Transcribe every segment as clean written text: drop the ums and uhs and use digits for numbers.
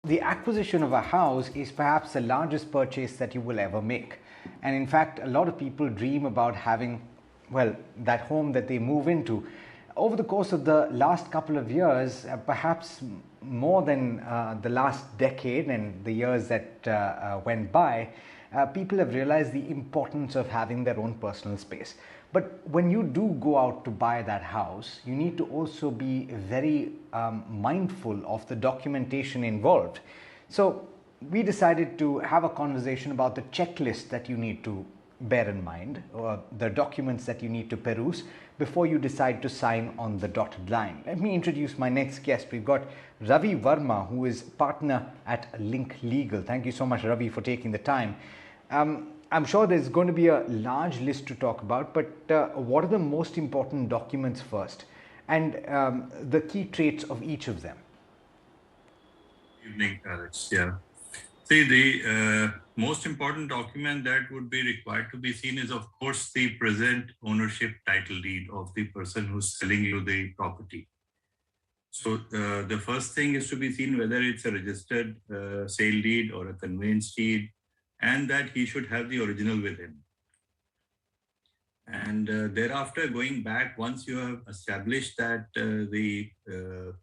The acquisition of a house is perhaps the largest purchase that you will ever make. And in fact, a lot of people dream about having, well, that home that they move into. Over the course of the last couple of years, perhaps more than the last decade and the years that went by, people have realized the importance of having their own personal space. But when you do go out to buy that house, you need to also be very mindful of the documentation involved. So we decided to have a conversation about the checklist that you need to bear in mind, or the documents that you need to peruse before you decide to sign on the dotted line. Let me introduce my next guest. We've got Ravi Varma, who is partner at Link Legal. Thank you so much, Ravi, for taking the time. I'm sure there's going to be a large list to talk about, but what are the most important documents first, and the key traits of each of them? Evening, Alex. Yeah. See, the most important document that would be required to be seen is, of course, the present ownership title deed of the person who's selling you the property. So the first thing is to be seen whether it's a registered sale deed or a conveyance deed, and that he should have the original with him. And thereafter, going back, once you have established that the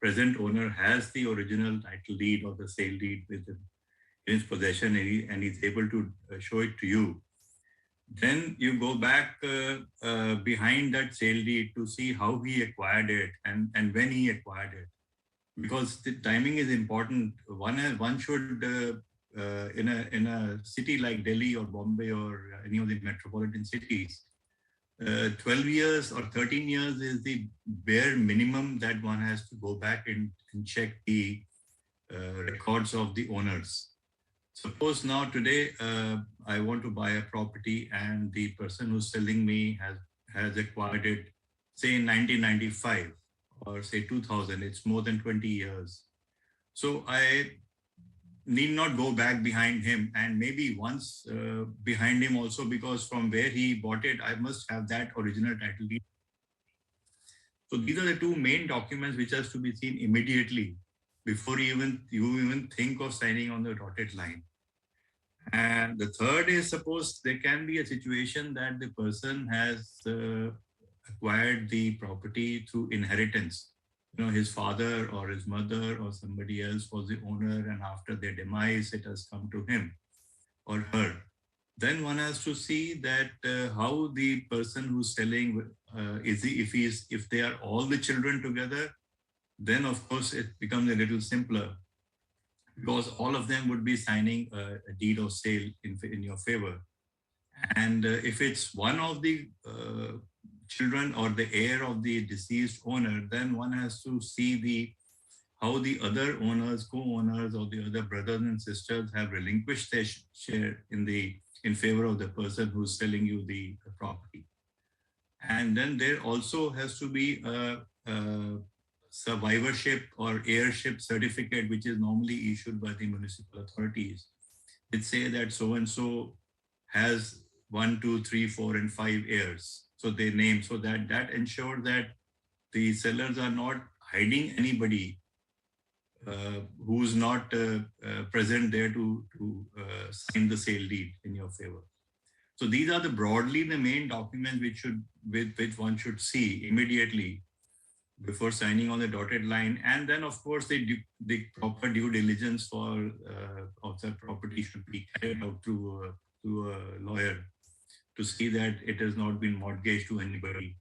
present owner has the original title deed or the sale deed with him in his possession, and he's able to show it to you, then you go back behind that sale deed to see how he acquired it and when he acquired it. Because the timing is important. One should, in a city like Delhi or Bombay or any of the metropolitan cities, 12 years or 13 years is the bare minimum that one has to go back and check the records of the owners. Suppose now today I want to buy a property and the person who's selling me has acquired it, say in 1995 or say 2000, it's more than 20 years. So I need not go back behind him, and maybe once behind him also, because from where he bought it, I must have that original title deed. So these are the two main documents which has to be seen immediately before you even think of signing on the dotted line. And the third is, suppose there can be a situation that the person has acquired the property through inheritance. You know, his father or his mother or somebody else was the owner, and after their demise, it has come to him or her. Then one has to see that how the person who's selling if they are all the children together, then of course it becomes a little simpler, because all of them would be signing a deed of sale in your favor. And if it's one of the children or the heir of the deceased owner, then one has to see how the other owners, co-owners, or the other brothers and sisters have relinquished their share in favor of the person who's selling you the property. And then there also has to be a survivorship or heirship certificate, which is normally issued by the municipal authorities. It say that so and so has 1, 2, 3, 4, and 5 heirs. So they name, so that ensures that the sellers are not hiding anybody who's not present there to sign the sale deed in your favor. So these are broadly the main documents which one should see immediately before signing on the dotted line. And then, of course, the proper due diligence of the property should be carried out through a lawyer to see that it has not been mortgaged to anybody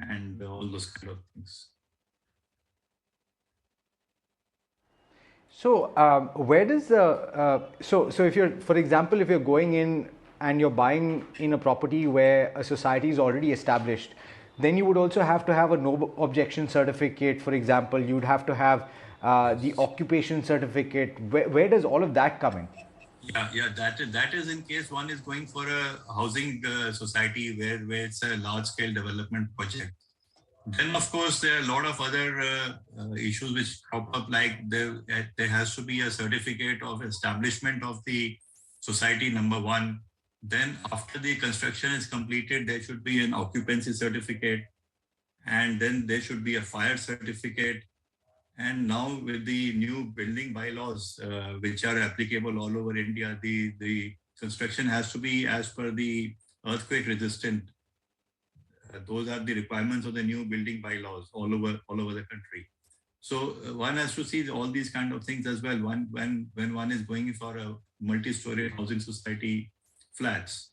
and all those kind of things. So, where does the so if you're, for example, if you're going in and you're buying in a property where a society is already established, then you would also have to have a no objection certificate. For example, you'd have to have the occupation certificate. Where does all of that come in? Yeah, that is in case one is going for a housing society where it's a large scale development project. Then, of course, there are a lot of other issues which crop up, like there has to be a certificate of establishment of the society, number one. Then after the construction is completed, there should be an occupancy certificate, and then there should be a fire certificate. And now with the new building bylaws, which are applicable all over India, the construction has to be as per the earthquake resistant. Those are the requirements of the new building bylaws all over the country. So one has to see all these kind of things as well. When one is going for a multi-story housing society flats.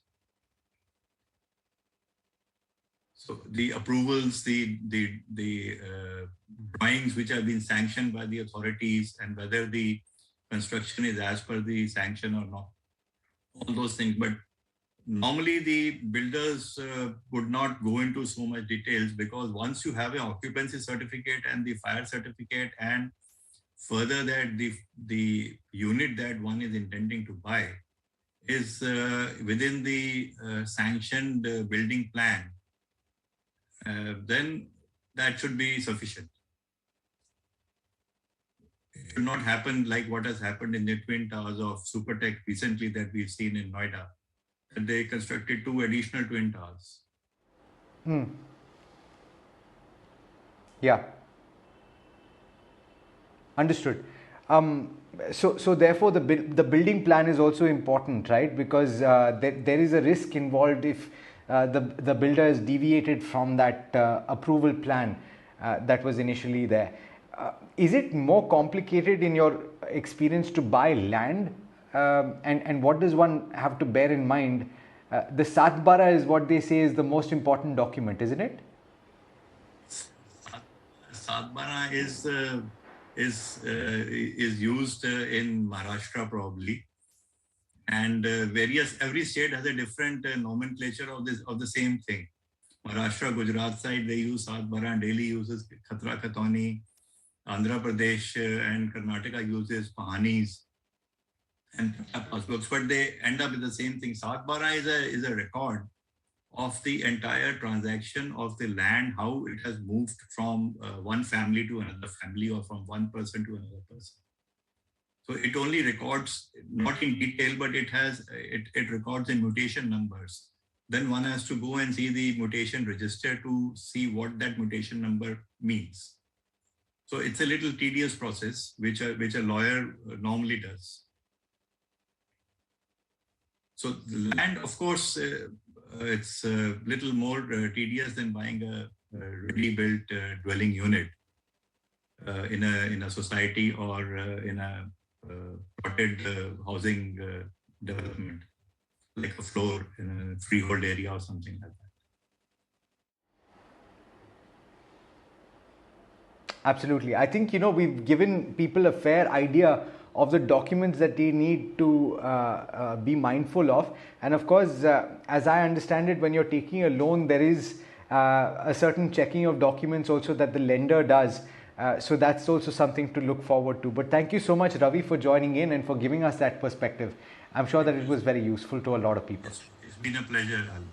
So the approvals, the drawings which have been sanctioned by the authorities, and whether the construction is as per the sanction or not, all those things. But normally the builders would not go into so much details, because once you have an occupancy certificate and the fire certificate, and further that the unit that one is intending to buy is within the sanctioned building plan, then that should be sufficient. It should not happen like what has happened in the Twin Towers of Supertech recently that we've seen in Noida. And they constructed 2 additional Twin Towers. Yeah. Understood. So therefore, the building plan is also important, right? Because there is a risk involved if the builder is deviated from that approval plan that was initially there. Is it more complicated in your experience to buy land? And what does one have to bear in mind? The Satbara is what they say is the most important document, isn't it? Satbara is used in Maharashtra probably, and every state has a different nomenclature of the same thing. Maharashtra, Gujarat side they use Satbara, and Delhi uses Khatra Khatoni, Andhra Pradesh and Karnataka uses Pahanis and passbooks, but they end up with the same thing. Satbara is a record of the entire transaction of the land, how it has moved from one family to another family, or from one person to another person. So it only records, not in detail, but it records in mutation numbers. Then one has to go and see the mutation register to see what that mutation number means. So it's a little tedious process, which a lawyer normally does. So the land, of course, it's a little more tedious than buying a ready-built dwelling unit in a society or in a plotted housing development, like a floor in a freehold area or something like that. Absolutely. I think, we've given people a fair idea of the documents that they need to be mindful of. And of course, as I understand it, when you're taking a loan, there is a certain checking of documents also that the lender does. So that's also something to look forward to. But thank you so much, Ravi, for joining in and for giving us that perspective. I'm sure that it was very useful to a lot of people. It's been a pleasure, Alan.